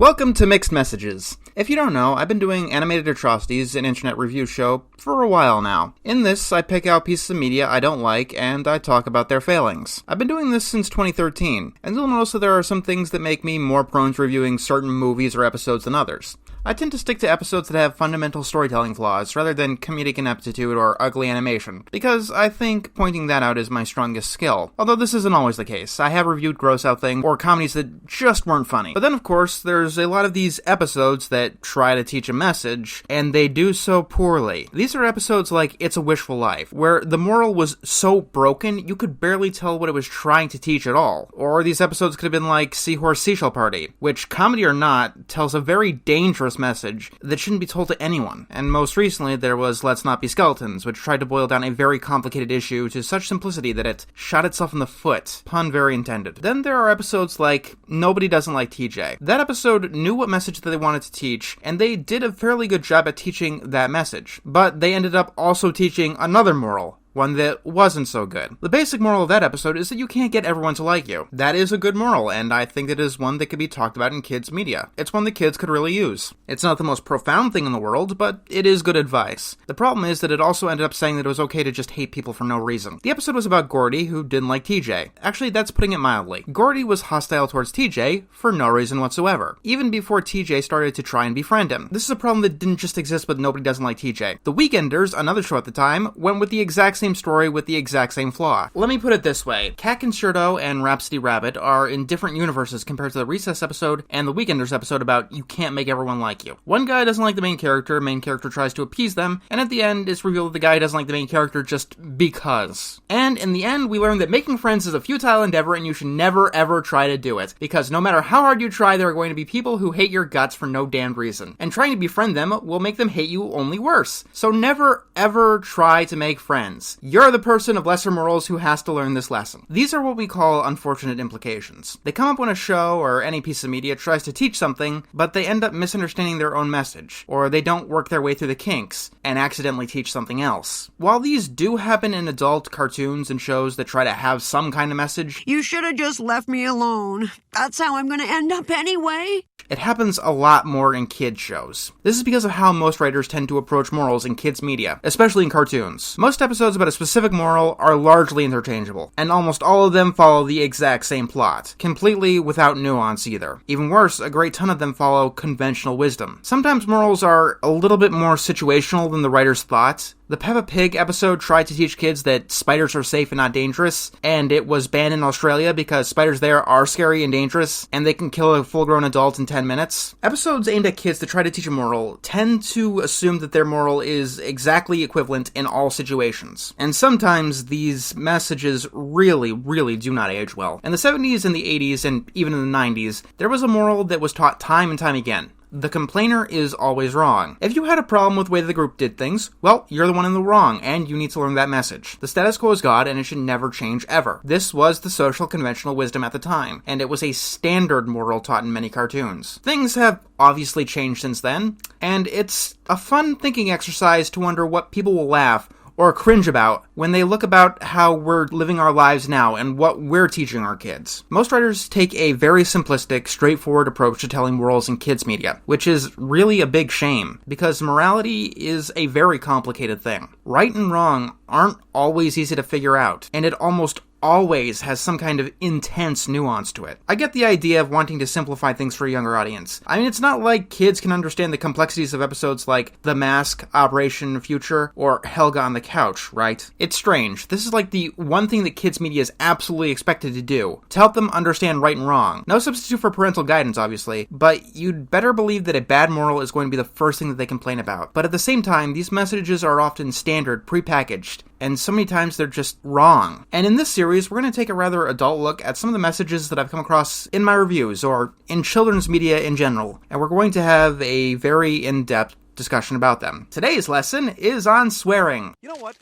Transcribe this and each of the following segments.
Welcome to Mixed Messages. If you don't know, I've been doing Animated Atrocities, an internet review show, for a while now. In this, I pick out pieces of media I don't like, and I talk about their failings. I've been doing this since 2013, and you'll notice that there are some things that make me more prone to reviewing certain movies or episodes than others. I tend to stick to episodes that have fundamental storytelling flaws, rather than comedic ineptitude or ugly animation, because I think pointing that out is my strongest skill. Although this isn't always the case. I have reviewed gross-out things, or comedies that just weren't funny. But then, of course, there's a lot of these episodes that try to teach a message, and they do so poorly. These are episodes like It's a Wishful Life, where the moral was so broken, you could barely tell what it was trying to teach at all. Or these episodes could have been like Seahorse Seashell Party, which, comedy or not, tells a very dangerous message that shouldn't be told to anyone. And most recently, there was Let's Not Be Skeletons, which tried to boil down a very complicated issue to such simplicity that it shot itself in the foot. Pun very intended. Then there are episodes like Nobody Doesn't Like TJ. That episode knew what message that they wanted to teach, and they did a fairly good job at teaching that message. But they ended up also teaching another moral. One that wasn't so good. The basic moral of that episode is that you can't get everyone to like you. That is a good moral, and I think it is one that could be talked about in kids' media. It's one that kids could really use. It's not the most profound thing in the world, but it is good advice. The problem is that it also ended up saying that it was okay to just hate people for no reason. The episode was about Gordy, who didn't like TJ. Actually, that's putting it mildly. Gordy was hostile towards TJ for no reason whatsoever, even before TJ started to try and befriend him. This is a problem that didn't just exist with Nobody Doesn't Like TJ. The Weekenders, another show at the time, went with the exact same story with the exact same flaw. Let me put it this way. Cat Concerto and Rhapsody Rabbit are in different universes compared to the Recess episode and the Weekenders episode about you can't make everyone like you. One guy doesn't like the main character tries to appease them, and at the end it's revealed that the guy doesn't like the main character just because. And in the end, we learn that making friends is a futile endeavor and you should never ever try to do it, because no matter how hard you try, there are going to be people who hate your guts for no damned reason. And trying to befriend them will make them hate you only worse. So never ever try to make friends. You're the person of lesser morals who has to learn this lesson. These are what we call unfortunate implications. They come up when a show or any piece of media tries to teach something, but they end up misunderstanding their own message, or they don't work their way through the kinks and accidentally teach something else. While these do happen in adult cartoons and shows that try to have some kind of message, you should have just left me alone. That's how I'm gonna end up anyway. It happens a lot more in kids' shows. This is because of how most writers tend to approach morals in kids' media, especially in cartoons. Most episodes about a specific moral are largely interchangeable, and almost all of them follow the exact same plot, completely without nuance either. Even worse, a great ton of them follow conventional wisdom. Sometimes morals are a little bit more situational than the writers thought. The Peppa Pig episode tried to teach kids that spiders are safe and not dangerous, and it was banned in Australia because spiders there are scary and dangerous, and they can kill a full-grown adult in 10 minutes. Episodes aimed at kids that try to teach a moral tend to assume that their moral is exactly equivalent in all situations. And sometimes these messages really do not age well. In the 70s and the 80s, and even in the 90s, there was a moral that was taught time and time again. The complainer is always wrong. If you had a problem with the way the group did things, well, you're the one in the wrong, and you need to learn that message. The status quo is God, and it should never change ever. This was the social conventional wisdom at the time, and it was a standard moral taught in many cartoons. Things have obviously changed since then, and it's a fun thinking exercise to wonder what people will laugh or cringe about when they look about how we're living our lives now and what we're teaching our kids. Most writers take a very simplistic, straightforward approach to telling morals in kids' media, which is really a big shame, because morality is a very complicated thing. Right and wrong aren't always easy to figure out, and it almost always has some kind of intense nuance to it. I get the idea of wanting to simplify things for a younger audience. I mean, it's not like kids can understand the complexities of episodes like The Mask, Operation Future, or Helga on the Couch, right? It's strange. This is like the one thing that kids' media is absolutely expected to do, to help them understand right and wrong. No substitute for parental guidance, obviously, but you'd better believe that a bad moral is going to be the first thing that they complain about. But at the same time, these messages are often standard, prepackaged, and so many times they're just wrong. And in this series, we're going to take a rather adult look at some of the messages that I've come across in my reviews, or in children's media in general, and we're going to have a very in-depth discussion about them. Today's lesson is on swearing. You know what?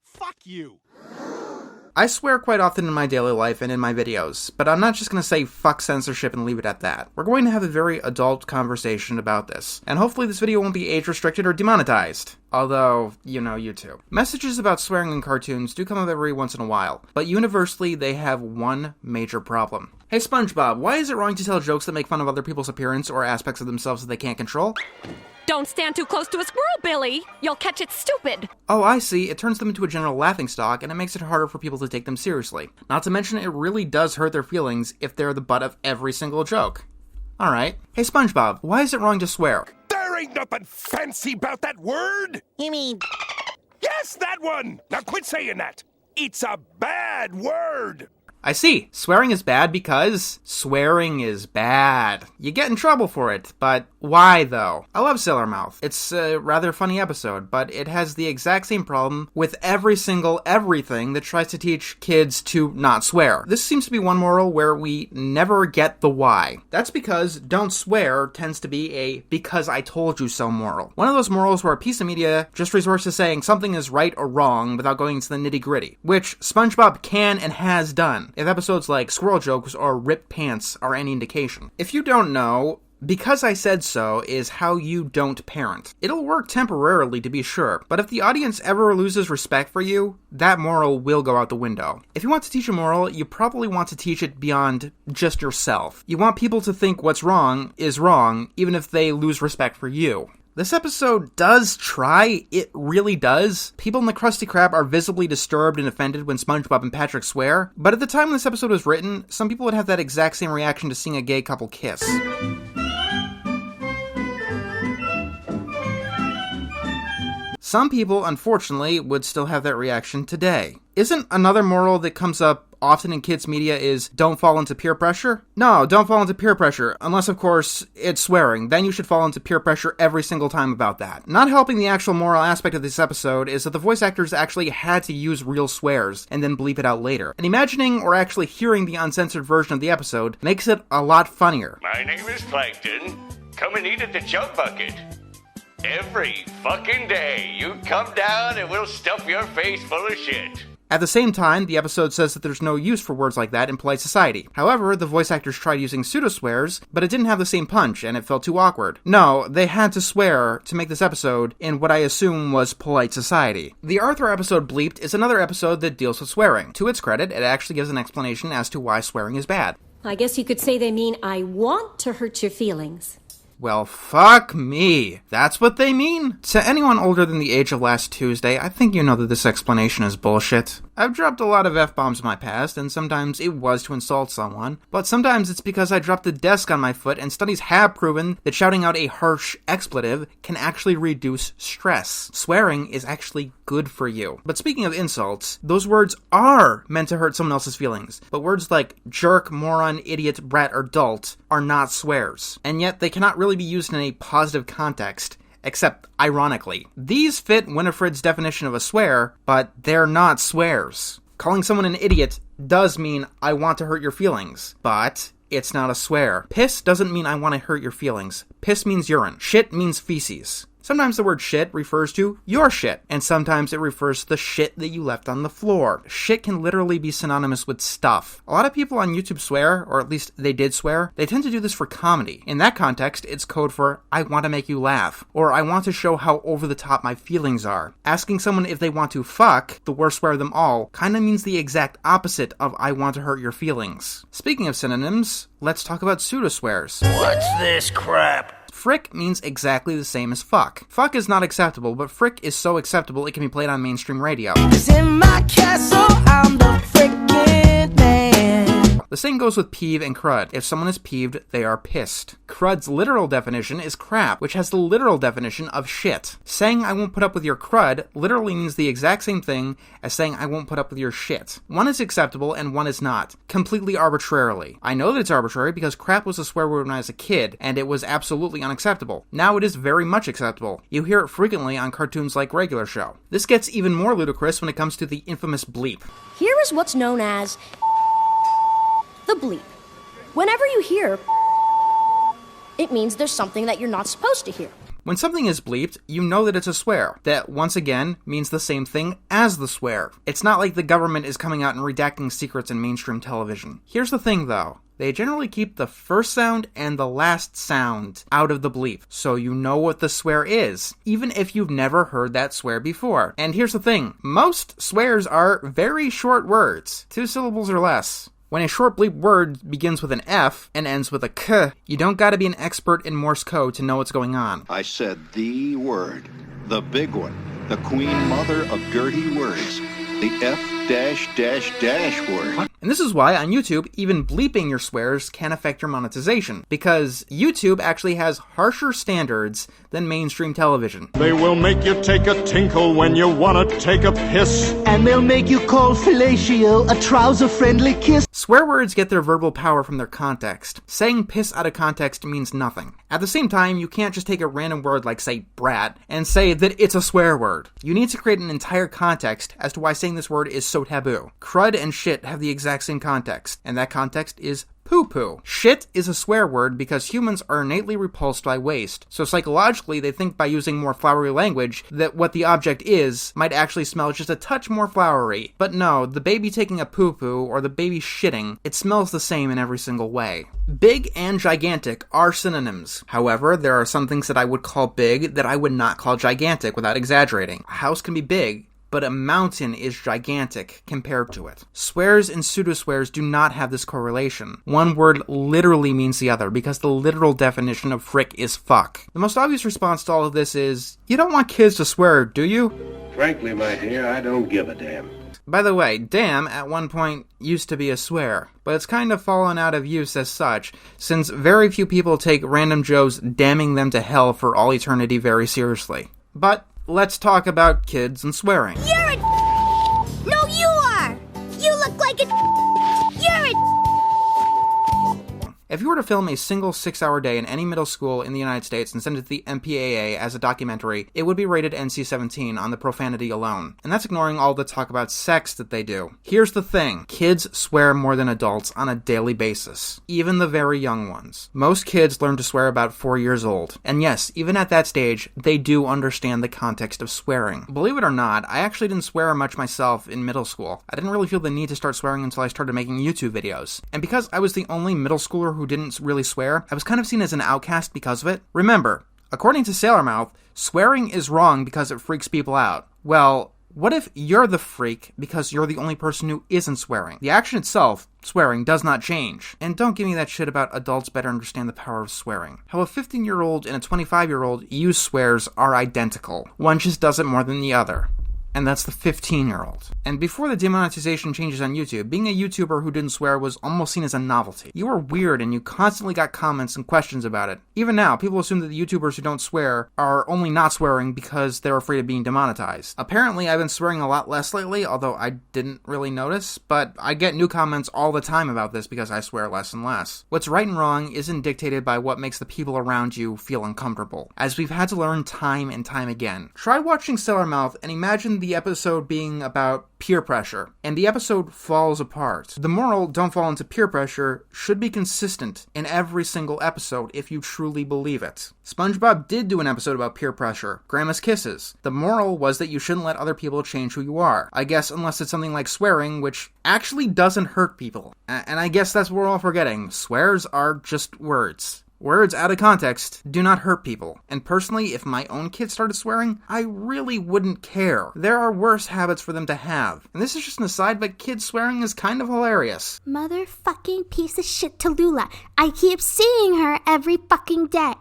Fuck you. I swear quite often in my daily life and in my videos, but I'm not just going to say fuck censorship and leave it at that. We're going to have a very adult conversation about this, and hopefully this video won't be age restricted or demonetized. Although, you too. Messages about swearing in cartoons do come up every once in a while, but universally they have one major problem. Hey SpongeBob, why is it wrong to tell jokes that make fun of other people's appearance or aspects of themselves that they can't control? Don't stand too close to a squirrel, Billy. You'll catch it stupid. Oh, I see. It turns them into a general laughingstock, and it makes it harder for people to take them seriously. Not to mention, it really does hurt their feelings if they're the butt of every single joke. Alright. Hey SpongeBob, why is it wrong to swear? There ain't nothing fancy about that word. You mean... Yes, that one. Now quit saying that. It's a bad word. I see. Swearing is bad because swearing is bad. You get in trouble for it, but why though? I love Sailor Mouth. It's a rather funny episode, but it has the exact same problem with every single everything that tries to teach kids to not swear. This seems to be one moral where we never get the why. That's because don't swear tends to be a because I told you so moral. One of those morals where a piece of media just resorts to saying something is right or wrong without going into the nitty-gritty, which SpongeBob can and has done, if episodes like Squirrel Jokes or Ripped Pants are any indication. If you don't know, because I said so is how you don't parent. It'll work temporarily to be sure, but if the audience ever loses respect for you, that moral will go out the window. If you want to teach a moral, you probably want to teach it beyond just yourself. You want people to think what's wrong is wrong, even if they lose respect for you. This episode does try, it really does. People in the Krusty Krab are visibly disturbed and offended when SpongeBob and Patrick swear, but at the time this episode was written, some people would have that exact same reaction to seeing a gay couple kiss. Some people, unfortunately, would still have that reaction today. Isn't another moral that comes up often in kids' media is don't fall into peer pressure? No, don't fall into peer pressure, unless of course it's swearing. Then you should fall into peer pressure every single time about that. Not helping the actual moral aspect of this episode is that the voice actors actually had to use real swears and then bleep it out later. And imagining or actually hearing the uncensored version of the episode makes it a lot funnier. My name is Plankton. Come and eat at the jug bucket. Every fucking day, you come down and we'll stuff your face full of shit. At the same time, the episode says that there's no use for words like that in polite society. However, the voice actors tried using pseudo-swears, but it didn't have the same punch, and it felt too awkward. No, they had to swear to make this episode in what I assume was polite society. The Arthur episode Bleeped is another episode that deals with swearing. To its credit, it actually gives an explanation as to why swearing is bad. I guess you could say they mean I want to hurt your feelings. Well, fuck me. That's what they mean? To anyone older than the age of last Tuesday, I think you know that this explanation is bullshit. I've dropped a lot of F-bombs in my past, and sometimes it was to insult someone, but sometimes it's because I dropped a desk on my foot, and studies have proven that shouting out a harsh expletive can actually reduce stress. Swearing is actually good for you. But speaking of insults, those words are meant to hurt someone else's feelings, but words like jerk, moron, idiot, brat, or dolt are not swears, and yet they cannot really be used in a positive context, except ironically. These fit Winifred's definition of a swear, but they're not swears. Calling someone an idiot does mean I want to hurt your feelings, but it's not a swear. Piss doesn't mean I want to hurt your feelings. Piss means urine. Shit means feces. Sometimes the word shit refers to your shit, and sometimes it refers to the shit that you left on the floor. Shit can literally be synonymous with stuff. A lot of people on YouTube swear, or at least they did swear. They tend to do this for comedy. In that context, it's code for I want to make you laugh, or I want to show how over the top my feelings are. Asking someone if they want to fuck, the worst swear of them all, kinda means the exact opposite of I want to hurt your feelings. Speaking of synonyms, let's talk about pseudo-swears. What's this crap? Frick means exactly the same as fuck. Fuck is not acceptable, but frick is so acceptable it can be played on mainstream radio. 'Cause in my castle, I'm the frickin' man. The same goes with peeve and crud. If someone is peeved, they are pissed. Crud's literal definition is crap, which has the literal definition of shit. Saying I won't put up with your crud literally means the exact same thing as saying I won't put up with your shit. One is acceptable and one is not, completely arbitrarily. I know that it's arbitrary because crap was a swear word when I was a kid, and it was absolutely unacceptable. Now it is very much acceptable. You hear it frequently on cartoons like Regular Show. This gets even more ludicrous when it comes to the infamous bleep. Here is what's known as the bleep. Whenever you hear, it means there's something that you're not supposed to hear. When something is bleeped, you know that it's a swear. That, once again, means the same thing as the swear. It's not like the government is coming out and redacting secrets in mainstream television. Here's the thing, though. They generally keep the first sound and the last sound out of the bleep, so you know what the swear is, even if you've never heard that swear before. And here's the thing. Most swears are very short words. 2 syllables or less. When a short bleep word begins with an F and ends with a K, you don't gotta be an expert in Morse code to know what's going on. I said the word, the big one, the queen mother of dirty words, the F-dash-dash-dash word. And this is why, on YouTube, even bleeping your swears can affect your monetization, because YouTube actually has harsher standards than mainstream television. They will make you take a tinkle when you want to take a piss. And they'll make you call fellatio a trouser-friendly kiss. Swear words get their verbal power from their context. Saying piss out of context means nothing. At the same time, you can't just take a random word like, say, brat, and say that it's a swear word. You need to create an entire context as to why saying this word is so taboo. Crud and shit have the exact same context, and that context is poo-poo. Shit is a swear word because humans are innately repulsed by waste, so psychologically they think by using more flowery language that what the object is might actually smell just a touch more flowery. But no, the baby taking a poo-poo or the baby shitting, it smells the same in every single way. Big and gigantic are synonyms. However, there are some things that I would call big that I would not call gigantic without exaggerating. A house can be big, but a mountain is gigantic compared to it. Swears and pseudo-swears do not have this correlation. One word literally means the other, because the literal definition of frick is fuck. The most obvious response to all of this is, you don't want kids to swear, do you? Frankly, my dear, I don't give a damn. By the way, damn at one point used to be a swear, but it's kind of fallen out of use as such, since very few people take random Joes damning them to hell for all eternity very seriously. But let's talk about kids and swearing. You're a No, you are! You look like a You're a If you were to film a single 6-hour day in any middle school in the United States and send it to the MPAA as a documentary, it would be rated NC-17 on the profanity alone. And that's ignoring all the talk about sex that they do. Here's the thing. Kids swear more than adults on a daily basis. Even the very young ones. Most kids learn to swear about 4 years old. And yes, even at that stage, they do understand the context of swearing. Believe it or not, I actually didn't swear much myself in middle school. I didn't really feel the need to start swearing until I started making YouTube videos. And because I was the only middle schooler who didn't really swear, I was kind of seen as an outcast because of it. Remember, according to Sailor Mouth, swearing is wrong because it freaks people out. Well, what if you're the freak because you're the only person who isn't swearing? The action itself, swearing, does not change. And don't give me that shit about adults better understand the power of swearing. How a 15-year-old and a 25-year-old use swears are identical. One just does it more than the other. And that's the 15-year-old. And before the demonetization changes on YouTube, being a YouTuber who didn't swear was almost seen as a novelty. You were weird and you constantly got comments and questions about it. Even now, people assume that the YouTubers who don't swear are only not swearing because they're afraid of being demonetized. Apparently, I've been swearing a lot less lately, although I didn't really notice, but I get new comments all the time about this because I swear less and less. What's right and wrong isn't dictated by what makes the people around you feel uncomfortable, as we've had to learn time and time again. Try watching Sailor Mouth and imagine the episode being about peer pressure, and the episode falls apart. The moral, don't fall into peer pressure, should be consistent in every single episode if you truly believe it. SpongeBob did do an episode about peer pressure, Grandma's Kisses. The moral was that you shouldn't let other people change who you are. I guess unless it's something like swearing, which actually doesn't hurt people. And I guess that's what we're all forgetting. Swears are just words. Words out of context do not hurt people. And personally, if my own kids started swearing, I really wouldn't care. There are worse habits for them to have. And this is just an aside, but kids swearing is kind of hilarious. Motherfucking piece of shit Tallulah. I keep seeing her every fucking day. I'm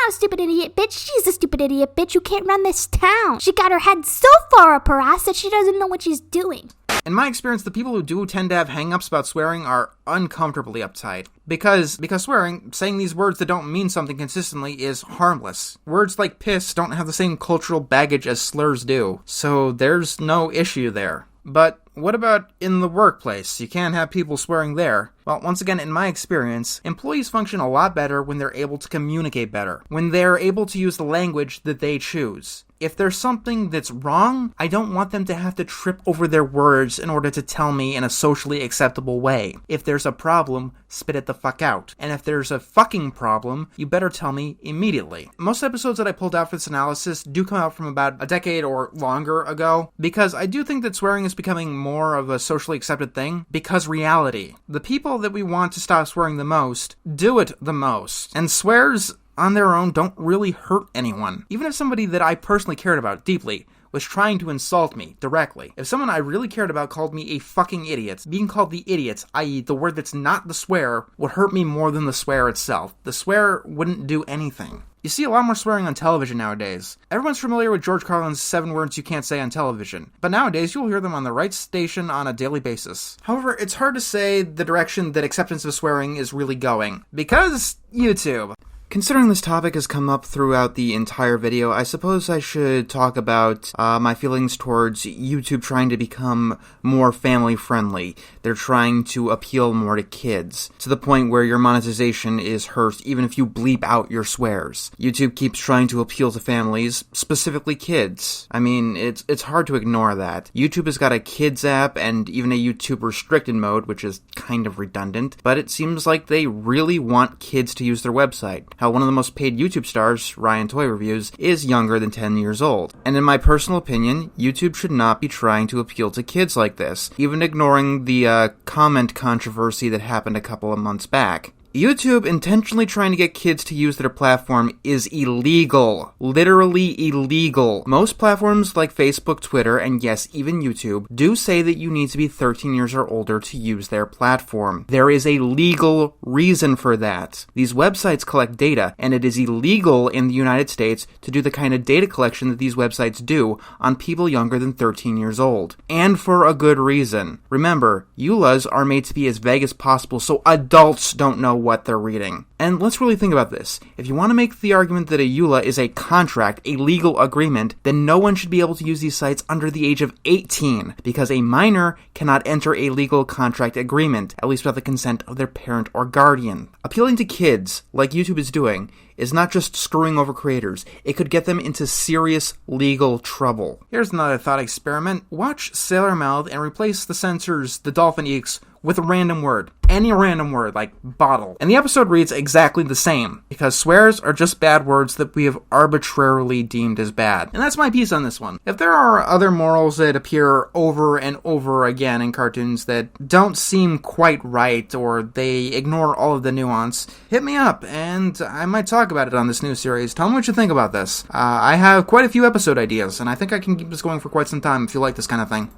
not a stupid idiot bitch. She's a stupid idiot bitch who can't run this town. She got her head so far up her ass that she doesn't know what she's doing. In my experience, the people who do tend to have hang-ups about swearing are uncomfortably uptight. Because swearing, saying these words that don't mean something consistently, is harmless. Words like piss don't have the same cultural baggage as slurs do, so there's no issue there. But what about in the workplace? You can't have people swearing there. Well, once again, in my experience, employees function a lot better when they're able to communicate better, when they're able to use the language that they choose. If there's something that's wrong, I don't want them to have to trip over their words in order to tell me in a socially acceptable way. If there's a problem, spit it the fuck out. And if there's a fucking problem, you better tell me immediately. Most episodes that I pulled out for this analysis do come out from about a decade or longer ago, because I do think that swearing is becoming more of a socially accepted thing, because reality. The people that we want to stop swearing the most do it the most. And swears on their own don't really hurt anyone. Even if somebody that I personally cared about deeply was trying to insult me directly. If someone I really cared about called me a fucking idiot, being called the idiot, i.e. the word that's not the swear, would hurt me more than the swear itself. The swear wouldn't do anything. You see a lot more swearing on television nowadays. Everyone's familiar with George Carlin's 7 words you can't say on television, but nowadays you'll hear them on the right station on a daily basis. However, it's hard to say the direction that acceptance of swearing is really going, because YouTube. Considering this topic has come up throughout the entire video, I suppose I should talk about my feelings towards YouTube trying to become more family-friendly. They're trying to appeal more to kids, to the point where your monetization is hurt even if you bleep out your swears. YouTube keeps trying to appeal to families, specifically kids. I mean, it's hard to ignore that. YouTube has got a kids app and even a YouTube restricted mode, which is kind of redundant, but it seems like they really want kids to use their website. How one of the most paid YouTube stars, Ryan Toy Reviews, is younger than 10 years old. And in my personal opinion, YouTube should not be trying to appeal to kids like this, even ignoring the comment controversy that happened a couple of months back. YouTube intentionally trying to get kids to use their platform is illegal. Literally illegal. Most platforms like Facebook, Twitter, and yes, even YouTube, do say that you need to be 13 years or older to use their platform. There is a legal reason for that. These websites collect data, and it is illegal in the United States to do the kind of data collection that these websites do on people younger than 13 years old. And for a good reason. Remember, EULAs are made to be as vague as possible so adults don't know what they're reading. And let's really think about this. If you want to make the argument that a EULA is a contract, a legal agreement, then no one should be able to use these sites under the age of 18, because a minor cannot enter a legal contract agreement, at least without the consent of their parent or guardian. Appealing to kids, like YouTube is doing, is not just screwing over creators. It could get them into serious legal trouble. Here's another thought experiment. Watch Sailor Mouth and replace the censors, the dolphin eeks, with a random word. Any random word, like bottle. And the episode reads exactly the same, because swears are just bad words that we have arbitrarily deemed as bad. And that's my piece on this one. If there are other morals that appear over and over again in cartoons that don't seem quite right, or they ignore all of the nuance, hit me up, and I might talk about it on this new series. Tell me what you think about this. I have quite a few episode ideas, and I think I can keep this going for quite some time if you like this kind of thing.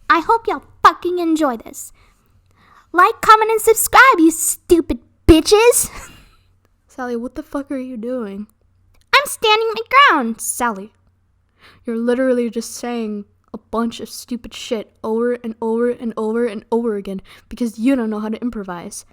I hope y'all fucking enjoy this. Like, comment, and subscribe, you stupid bitches! Sally, what the fuck are you doing? I'm standing my ground, Sally. You're literally just saying a bunch of stupid shit over and over and over and over again because you don't know how to improvise.